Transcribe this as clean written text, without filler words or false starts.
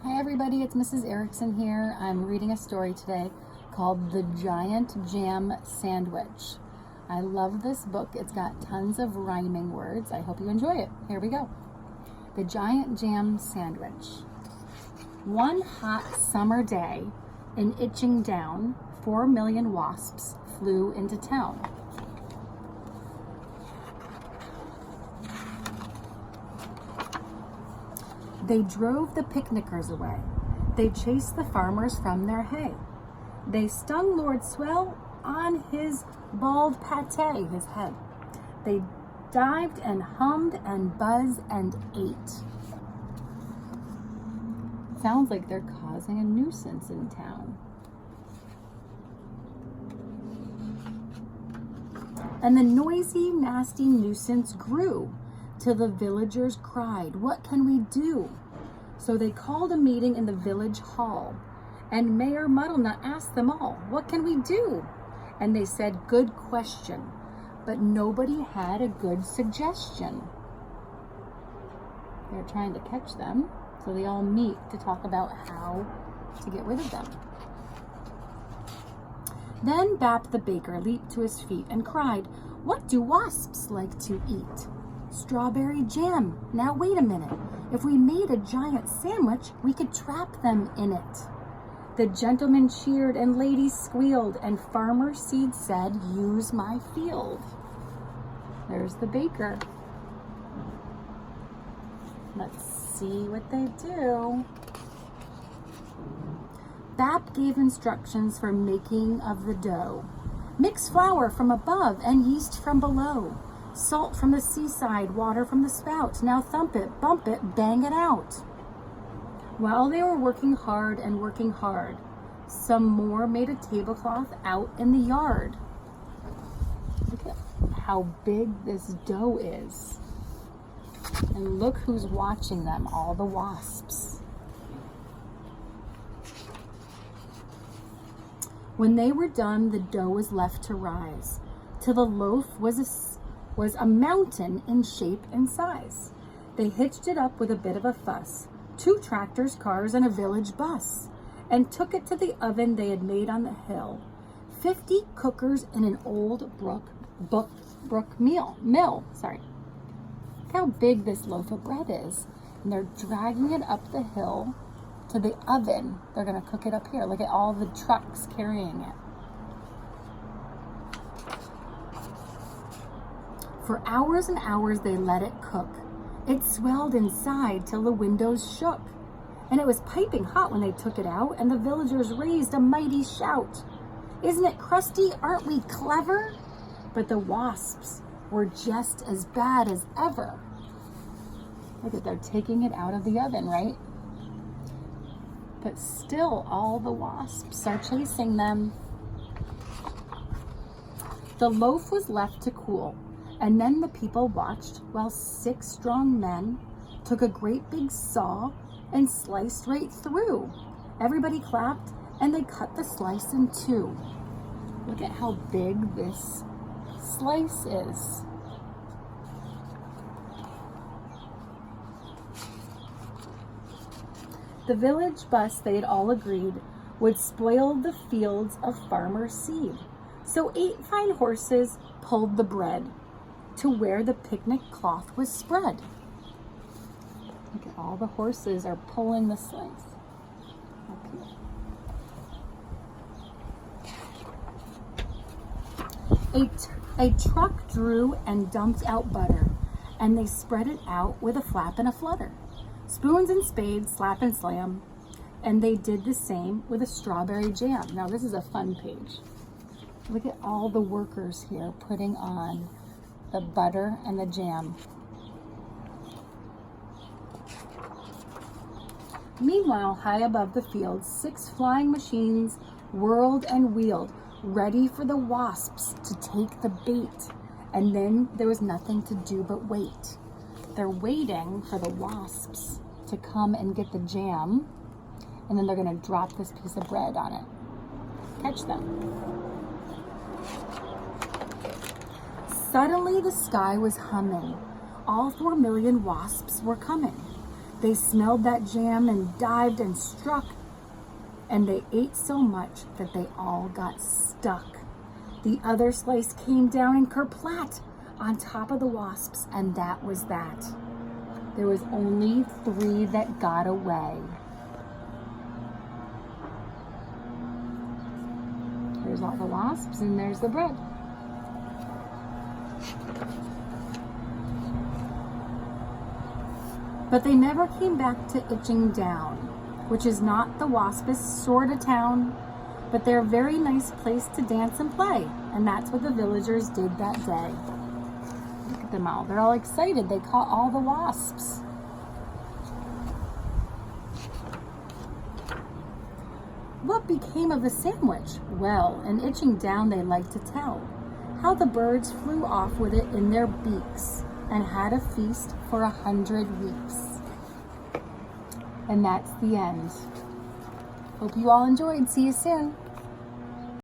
Hi everybody, it's Mrs. Ericson here. I'm reading a story today called The Giant Jam Sandwich. I love this book. It's got tons of rhyming words. I hope you enjoy it. Here we go. The Giant Jam Sandwich. One hot summer day, in Itching Down, 4 million wasps flew into town. They drove the picnickers away. They chased the farmers from their hay. They stung Lord Swell on his bald pate, his head. They dived and hummed and buzzed and ate. Sounds like they're causing a nuisance in town. And the noisy, nasty nuisance grew till the villagers cried, "What can we do?" So they called a meeting in the village hall, and Mayor Muddlenut asked them all, "What can we do?" And they said, "Good question," but nobody had a good suggestion. They're trying to catch them, so they all meet to talk about how to get rid of them. Then Bap the baker leaped to his feet and cried, "What do wasps like to eat?" "Strawberry jam. Now wait a minute. If we made a giant sandwich, we could trap them in it." The gentlemen cheered and ladies squealed, and Farmer Seed said, "Use my field." There's the baker. Let's see what they do. Bap gave instructions for making of the dough. Mix flour from above and yeast from below. Salt from the seaside, water from the spout. Now thump it, bump it, bang it out. While they were working hard, some more made a tablecloth out in the yard. Look at how big this dough is. And look who's watching them, all the wasps. When they were done, the dough was left to rise, till the loaf was a mountain in shape and size. They hitched it up with a bit of a fuss, 2 tractors, cars, and a village bus, and took it to the oven they had made on the hill. 50 cookers in an old brook mill. Look how big this loaf of bread is. And they're dragging it up the hill to the oven. They're gonna cook it up here. Look at all the trucks carrying it. For hours and hours they let it cook. It swelled inside till the windows shook. And it was piping hot when they took it out, and the villagers raised a mighty shout. "Isn't it crusty? Aren't we clever?" But the wasps were just as bad as ever. Look at, they're taking it out of the oven, right? But still all the wasps are chasing them. The loaf was left to cool. And then the people watched while 6 strong men took a great big saw and sliced right through. Everybody clapped and they cut the slice in 2. Look at how big this slice is. The village bus, they had all agreed, would spoil the fields of Farmer Seed. So 8 fine horses pulled the bread to where the picnic cloth was spread. Look at all the horses are pulling the slice up here. A truck drew and dumped out butter, and they spread it out with a flap and a flutter. Spoons and spades, slap and slam, and they did the same with a strawberry jam. Now this is a fun page. Look at all the workers here putting on the butter and the jam. Meanwhile, high above the field, 6 flying machines whirled and wheeled, ready for the wasps to take the bait. And then there was nothing to do but wait. They're waiting for the wasps to come and get the jam, and then they're gonna drop this piece of bread on it. Catch them. Suddenly the sky was humming. All 4 million wasps were coming. They smelled that jam and dived and struck, and they ate so much that they all got stuck. The other slice came down and kerplat on top of the wasps, and that was that. There was only 3 that got away. There's all the wasps, and there's the bread. But they never came back to Itching Down, which is not the waspest sort of town, but they're a very nice place to dance and play, and that's what the villagers did that day. Look at them all. They're all excited. They caught all the wasps. What became of the sandwich? Well, in Itching Down they like to tell how the birds flew off with it in their beaks and had a feast for 100 weeks. And that's the end. Hope you all enjoyed. See you soon.